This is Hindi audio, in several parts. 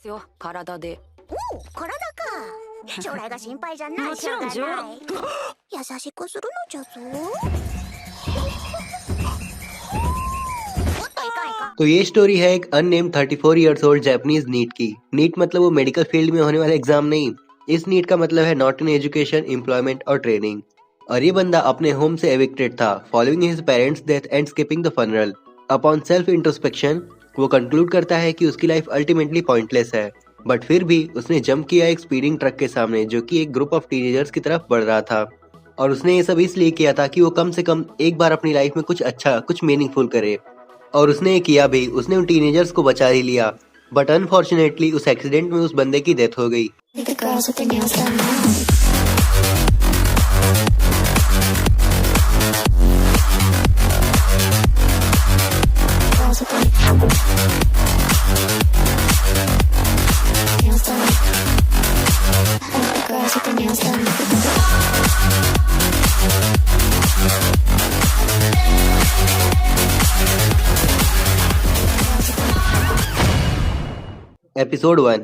よ、体で。おお、体か。将来が心配じゃない。もちろんじゃ。優しくするのじゃぞ。तो ये स्टोरी है एक unnamed 34 years old Japanese NEET की। नीट मतलब वो मेडिकल फील्ड में होने वाला एग्जाम नहीं। इस नीट का मतलब है नॉट इन एजुकेशन, एम्प्लॉयमेंट और ट्रेनिंग। और ये बंदा अपने होम से एविक्टेड था following his parents death and skipping the funeral. Upon self introspection वो कंक्लूड करता है कि उसकी लाइफ अल्टीमेटली पॉइंटलेस है, बट फिर भी उसने जंप किया एक स्पीडिंग ट्रक के सामने जो कि एक ग्रुप ऑफ टीनेजर्स की तरफ बढ़ रहा था। और उसने ये सब इसलिए किया था कि वो कम से कम एक बार अपनी लाइफ में कुछ अच्छा, कुछ मीनिंगफुल करे। और उसने ये किया भी। उसने उन टीनेजर्स को बचा ही लिया, बट अनफॉर्चुनेटली उस एक्सीडेंट में उस बंदे की डेथ हो गई। एपिसोड 1।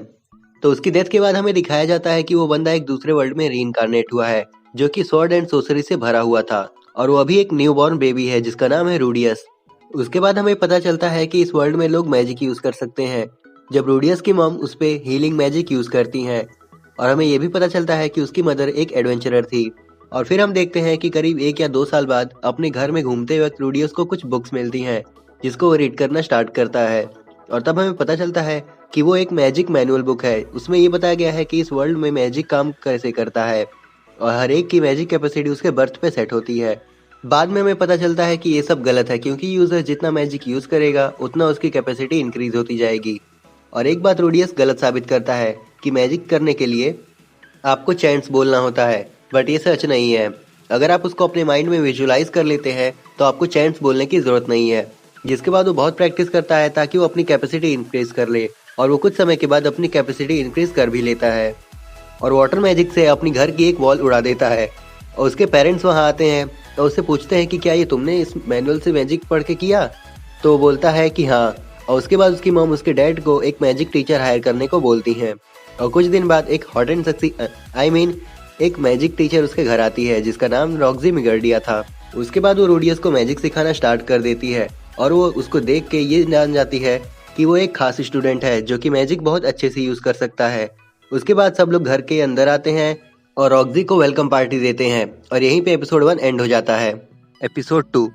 तो उसकी डेथ के बाद हमें दिखाया जाता है कि वो बंदा एक दूसरे वर्ल्ड में रीइंकार्नेट हुआ है जो कि स्वॉर्ड एंड सोसरी से भरा हुआ था, और वो अभी एक न्यूबॉर्न बेबी है जिसका नाम है रूडियस। उसके बाद हमें पता चलता है कि इस वर्ल्ड में लोग मैजिक यूज कर सकते हैं, जब रूडियस की मॉम उस पे हीलिंग मैजिक यूज करती हैं। और हमें ये भी पता चलता है कि उसकी मदर एक एडवेंचरर थी। और फिर हम देखते हैं कि करीब 1 या 2 साल बाद अपने घर में घूमते वक्त रूडियस को कुछ बुक्स मिलती हैं जिसको वो रीड करना स्टार्ट करता है। और तब हमें पता चलता है कि वो एक मैजिक मैनुअल बुक है। उसमें ये बताया गया है कि इस वर्ल्ड में मैजिक काम कैसे करता है और हर एक की मैजिक कैपेसिटी उसके बर्थ पे सेट होती है। बाद में हमें पता चलता है कि ये सब गलत है, क्योंकि यूजर जितना मैजिक यूज करेगा उतना उसकी कैपेसिटी इंक्रीज होती जाएगी। और एक बात रूडियस गलत साबित करता है कि मैजिक करने के लिए आपको चैंट्स बोलना होता है, बट ये सच नहीं है। अगर आप उसको अपने माइंड में विजुअलाइज कर लेते हैं तो आपको चैंट्स बोलने की जरूरत नहीं है। जिसके बाद वो बहुत प्रैक्टिस करता है ताकि वो अपनी कैपेसिटी इंक्रीज कर ले, और वो कुछ समय के बाद अपनी कैपेसिटी इंक्रीज कर भी लेता है और वाटर मैजिक से अपनी घर की एक वॉल उड़ा देता है। और उसके पेरेंट्स वहाँ आते हैं और उससे पूछते हैं कि क्या ये तुमने इस मैनुअल से मैजिक पढ़ के किया? तो वो बोलता है कि हाँ। और उसके बाद उसकी मॉम उसके डैड को एक मैजिक टीचर हायर करने को बोलती हैं। और कुछ दिन बाद एक हॉट एंड सेक्सी एक मैजिक टीचर उसके घर आती है जिसका नाम रॉक्सी मिगर्डिया था। उसके बाद वो रूडियस को मैजिक सिखाना स्टार्ट कर देती है और वो उसको देख के ये जान जाती है कि वो एक खास स्टूडेंट है जो कि मैजिक बहुत अच्छे से यूज कर सकता है। उसके बाद सब लोग घर के अंदर आते हैं और रॉक्सी को वेलकम पार्टी देते हैं, और यहीं पे एपिसोड 1 एंड हो जाता है। एपिसोड 2।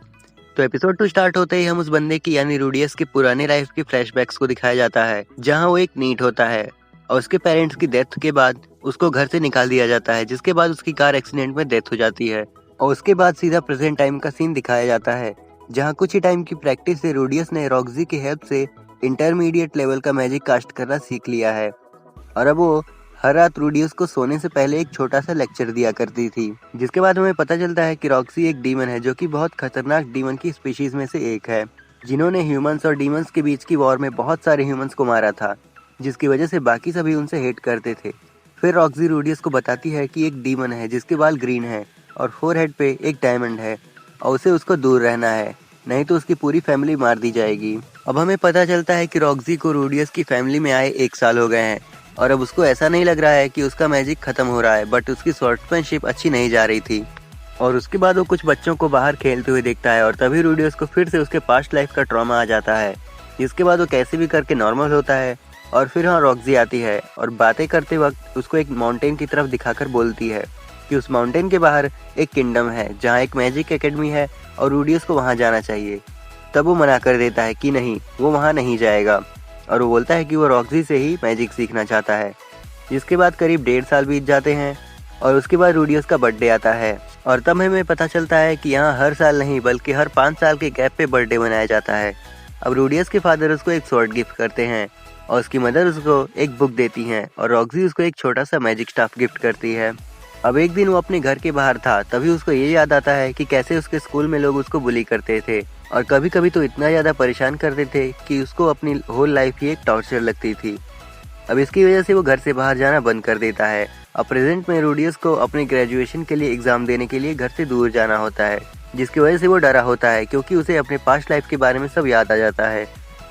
तो एपिसोड 2 स्टार्ट होते ही हम उस बंदे की यानी रूडियस की पुरानी लाइफ की फ्लैशबैक्स को दिखाया जाता है, जहाँ वो एक नीट होता है और उसके पेरेंट्स की डेथ के बाद उसको घर से निकाल दिया जाता है, जिसके बाद उसकी कार एक्सीडेंट में डेथ हो जाती है। और उसके बाद सीधा प्रेजेंट टाइम का सीन दिखाया जाता है, जहाँ कुछ ही टाइम की प्रैक्टिस से रूडियस ने रॉक्सी की हेल्प से इंटरमीडिएट लेवल का मैजिक कास्ट करना सीख लिया है। और अब वो हर रात रूडियस को सोने से पहले एक छोटा सा लेक्चर दिया करती थी। जिसके बाद हमें पता चलता है कि रॉक्सी एक डीमन है जो कि बहुत खतरनाक डीमन की स्पीशीज में से एक है, जिन्होंने ह्यूमंस और डीमंस के बीच की वॉर में बहुत सारे ह्यूमंस को मारा था, जिसकी वजह से बाकी सभी उनसे हेट करते थे। फिर रॉक्सी रूडियस को बताती है कि एक डीमन है जिसके बाल ग्रीन है और फोरहेड पे एक डायमंड है और उसे उसको दूर रहना है, नहीं तो उसकी पूरी फैमिली मार दी जाएगी। अब हमें पता चलता है कि रॉक्सी को रूडियस की फैमिली में आए 1 साल हो गए हैं और अब उसको ऐसा नहीं लग रहा है कि उसका मैजिक खत्म हो रहा है, बट उसकी स्वॉर्ड्समैनशिप अच्छी नहीं जा रही थी। और उसके बाद वो कुछ बच्चों को बाहर खेलते हुए देखता है और तभी रूडियस को फिर से उसके पास्ट लाइफ का ट्रॉमा आ जाता है, जिसके बाद वो कैसे भी करके नॉर्मल होता है। और फिर हाँ, रॉक्सी आती है और बातें करते वक्त उसको एक माउंटेन की तरफ दिखाकर बोलती है कि उस माउंटेन के बाहर एक किंगडम है जहाँ एक मैजिक एकेडमी है और रूडियस को वहाँ जाना चाहिए। तब वो मना कर देता है कि नहीं, वो वहाँ नहीं जाएगा, और वो बोलता है कि वो रॉक्सी से ही मैजिक सीखना चाहता है। जिसके बाद करीब 1.5 साल बीत जाते हैं और उसके बाद रूडियस का बर्थडे आता है, और तब हमें पता चलता है कि यहाँ हर साल नहीं बल्कि हर 5 साल के गैप पे बर्थडे मनाया जाता है। अब रूडियस के फादर उसको एक स्वॉर्ड गिफ्ट करते हैं और उसकी मदर उसको एक बुक देती हैं और रॉक्सी उसको एक छोटा सा मैजिक स्टाफ गिफ्ट करती है। अब एक दिन वो अपने घर के बाहर था, तभी उसको ये याद आता है कि कैसे उसके स्कूल में लोग उसको बुली करते थे और कभी कभी तो इतना ज़्यादा परेशान करते थे कि उसको अपनी होल लाइफ ही एक टॉर्चर लगती थी। अब इसकी वजह से वो घर से बाहर जाना बंद कर देता है। अब प्रेजेंट में रूडियस को अपने ग्रेजुएशन के लिए एग्जाम देने के लिए घर से दूर जाना होता है, जिसकी वजह से वो डरा होता है क्योंकि उसे अपने पास्ट लाइफ के बारे में सब याद आ जाता है।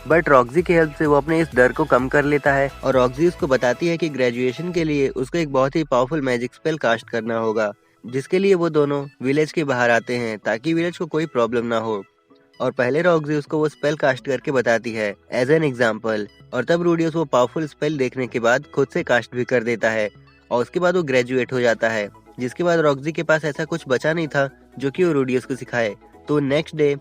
बट रॉक्सी की हेल्प से वो अपने इस डर को कम कर लेता है और रॉक्सी उसको बताती है कि ग्रेजुएशन के लिए उसको एक बहुत ही पावरफुल मैजिक स्पेल कास्ट करना होगा, जिसके लिए वो दोनों विलेज के बाहर आते हैं ताकि विलेज को कोई प्रॉब्लम ना हो। और पहले रॉक्सी उसको वो स्पेल कास्ट करके बताती है एज एन एग्जाम्पल, और तब रूडियस वो पावरफुल स्पेल देखने के बाद खुद से कास्ट भी कर देता है और उसके बाद वो ग्रेजुएट हो जाता है। जिसके बाद रॉक्सी के पास ऐसा कुछ बचा नहीं था जो कि वो रूडियस को सिखाए, तो नेक्स्ट डे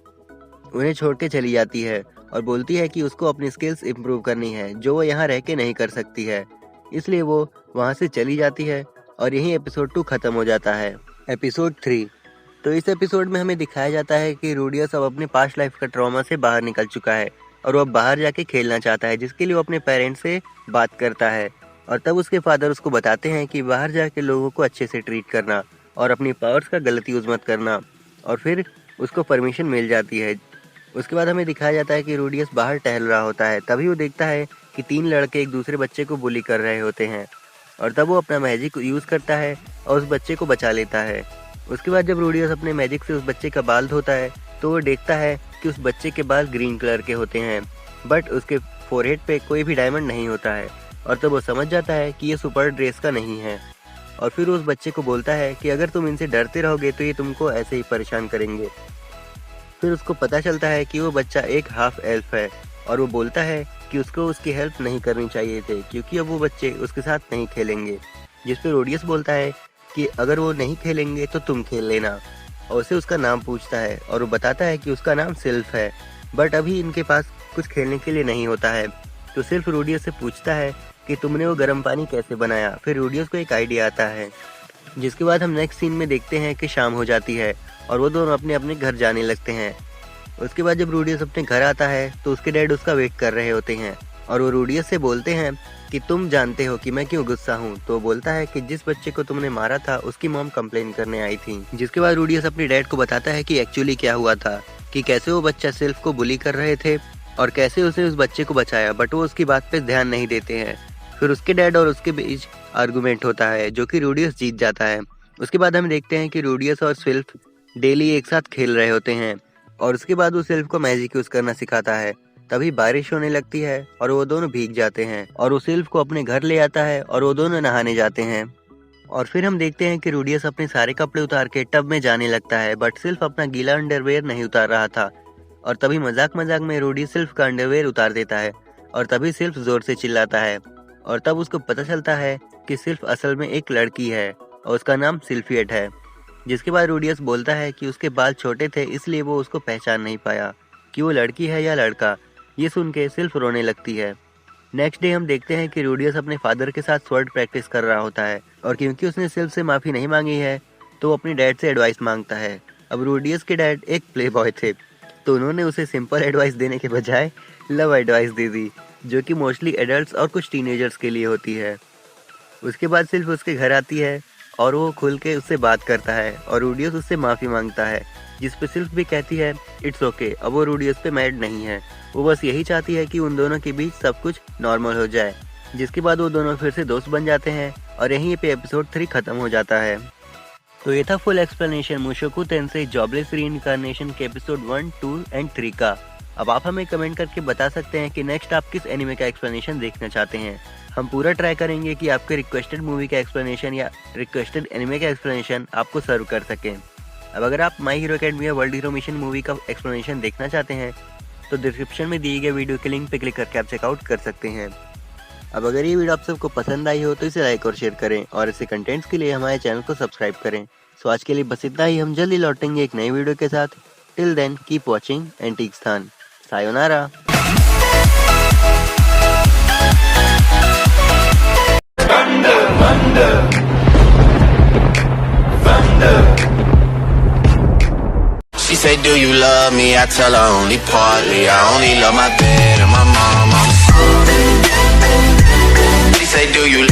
उन्हें छोड़ के चली जाती है और बोलती है कि उसको अपनी स्किल्स इम्प्रूव करनी है जो वो यहाँ रह के नहीं कर सकती है, इसलिए वो वहाँ से चली जाती है और यही एपिसोड 2 खत्म हो जाता है। एपिसोड 3, तो इस एपिसोड में हमें दिखाया जाता है कि रूडियस अब अपने पास्ट लाइफ का ट्रॉमा से बाहर निकल चुका है और वो अब बाहर जाके खेलना चाहता है, जिसके लिए वो अपने पेरेंट्स से बात करता है। और तब उसके फादर उसको बताते हैं कि बाहर जाके लोगों को अच्छे से ट्रीट करना और अपनी पावर्स का गलत यूज मत करना, और फिर उसको परमिशन मिल जाती है। उसके बाद हमें दिखाया जाता है कि रूडियस बाहर टहल रहा होता है, तभी वो देखता है कि 3 लड़के एक दूसरे बच्चे को बुली कर रहे होते हैं और तब वो अपना मैजिक यूज करता है और उस बच्चे को बचा लेता है। उसके बाद जब रूडियस अपने मैजिक से उस बच्चे का बाल धोता है तो वो देखता है कि उस बच्चे के बाल ग्रीन कलर के होते हैं, बट उसके फोरहेड पे कोई भी डायमंड नहीं होता है, और तब वो समझ जाता है कि ये सुपर ड्रेस का नहीं है। और फिर उस बच्चे को बोलता है कि अगर तुम इनसे डरते रहोगे तो ये तुमको ऐसे ही परेशान करेंगे। फिर उसको पता चलता है कि वो बच्चा एक हाफ एल्फ है और वो बोलता है कि उसको उसकी हेल्प नहीं करनी चाहिए थे क्योंकि अब वो बच्चे उसके साथ नहीं खेलेंगे। जिस पे रूडियस बोलता है कि अगर वो नहीं खेलेंगे तो तुम खेल लेना, और उसे उसका नाम पूछता है और वो बताता है कि उसका नाम सिल्फ है, बट अभी इनके पास कुछ खेलने के लिए नहीं होता है। तो सिल्फ रूडियस से पूछता है कि तुमने वो गर्म पानी कैसे बनाया। फिर रूडियस को एक आइडिया आता है, जिसके बाद हम नेक्स्ट सीन में देखते हैं कि शाम हो जाती है और वो दोनों अपने अपने घर जाने लगते हैं। उसके बाद जब रूडियस अपने घर आता है तो उसके डैड उसका वेट कर रहे होते हैं और वो रूडियस से बोलते हैं कि तुम जानते हो कि मैं क्यों गुस्सा हूँ। तो बोलता है कि जिस बच्चे को तुमने मारा था उसकी मॉम कंप्लेन करने आई थी। जिसके बाद रूडियस अपने डैड को बताता है कि एक्चुअली क्या हुआ था, कि कैसे वो बच्चा सिल्फ को बुली कर रहे थे और कैसे उसे उस बच्चे को बचाया, बट वो उसकी बात पे ध्यान नहीं देते हैं। फिर उसके डैड और उसके बीच आर्गुमेंट होता है जो कि रूडियस जीत जाता है। उसके बाद हम देखते हैं कि रूडियस और सिल्फ डेली एक साथ खेल रहे होते हैं और उसके बाद वो सिल्फ को मैजिक यूज करना सिखाता है। तभी बारिश होने लगती है और वो दोनों भीग जाते हैं और वो सिल्फ को अपने घर ले आता है और वो दोनों नहाने जाते हैं। और फिर हम देखते हैं कि रूडियस अपने सारे कपड़े उतार के टब में जाने लगता है, बट सिल्फ अपना गीला अंडरवेयर नहीं उतार रहा था। और तभी मजाक मजाक में रूडियस सिल्फ का अंडरवेयर उतार देता है और तभी सिल्फ जोर से चिल्लाता है और तब उसको पता चलता है कि सिल्फ असल में एक लड़की है और उसका नाम सिल्फियट है। जिसके बाद रूडियस बोलता है कि उसके बाल छोटे थे इसलिए वो उसको पहचान नहीं पाया कि वो लड़की है या लड़का। ये सुन के सिल्फ रोने लगती है। नेक्स्ट डे हम देखते हैं कि रूडियस अपने फादर के साथ स्वर्ड प्रैक्टिस कर रहा होता है और क्योंकि उसने सिल्फ से माफ़ी नहीं मांगी है तो वो अपनी डैड से एडवाइस मांगता है। अब रूडियस के डैड एक प्ले बॉय थे तो उन्होंने उसे सिंपल एडवाइस देने के बजाय लव एडवाइस दे दी, जो कि मोस्टली एडल्ट्स और कुछ टीनेजर्स के लिए होती है। उसके बाद सिल्फ उसके घर आती है और वो खुल के उससे बात करता है और रूडियस उससे माफ़ी मांगता है, जिस पे सिल्फ भी कहती है इट्स ओके। अब वो रूडियस पे मैड नहीं है, वो बस यही चाहती है कि उन दोनों के बीच सब कुछ नॉर्मल हो जाए। जिसके बाद वो दोनों फिर से दोस्त बन जाते हैं और यहीं पे एपिसोड 3 खत्म हो जाता है। तो ये था फुल एक्सप्लेनेशन मुशोकु टेंसेई जॉबलेस रीइंकार्नेशन के एपिसोड 1, 2 एंड 3 का। अब आप हमें कमेंट करके बता सकते हैं कि नेक्स्ट आप किस एनिमे का एक्सप्लेनेशन देखना चाहते हैं। हम पूरा ट्राई करेंगे कि आपके रिक्वेस्टेड मूवी का एक्सप्लेनेशन या रिक्वेस्टेड एनिमे का एक्सप्लेनेशन आपको सर्व कर सकें। अब अगर आप माई हीरो अकेडमी या वर्ल्ड हीरो मिशन मूवी का एक्सप्लेनेशन देखना चाहते हैं तो डिस्क्रिप्शन में दिए गए वीडियो के लिंक पे क्लिक करके आप चेकआउट कर सकते हैं। अब अगर ये वीडियो आप सबको पसंद आई हो तो इसे लाइक और शेयर करें और ऐसे कंटेंट्स के लिए हमारे चैनल को सब्सक्राइब करें। सो आज के लिए बस इतना ही, हम जल्दी लौटेंगे एक नई वीडियो के साथ। Till then keep watching antique स्थान। सायोनारा। Thunder, thunder, thunder. She say, do you love me? I tell her only partly. I only love my bed and my mama. She say, do you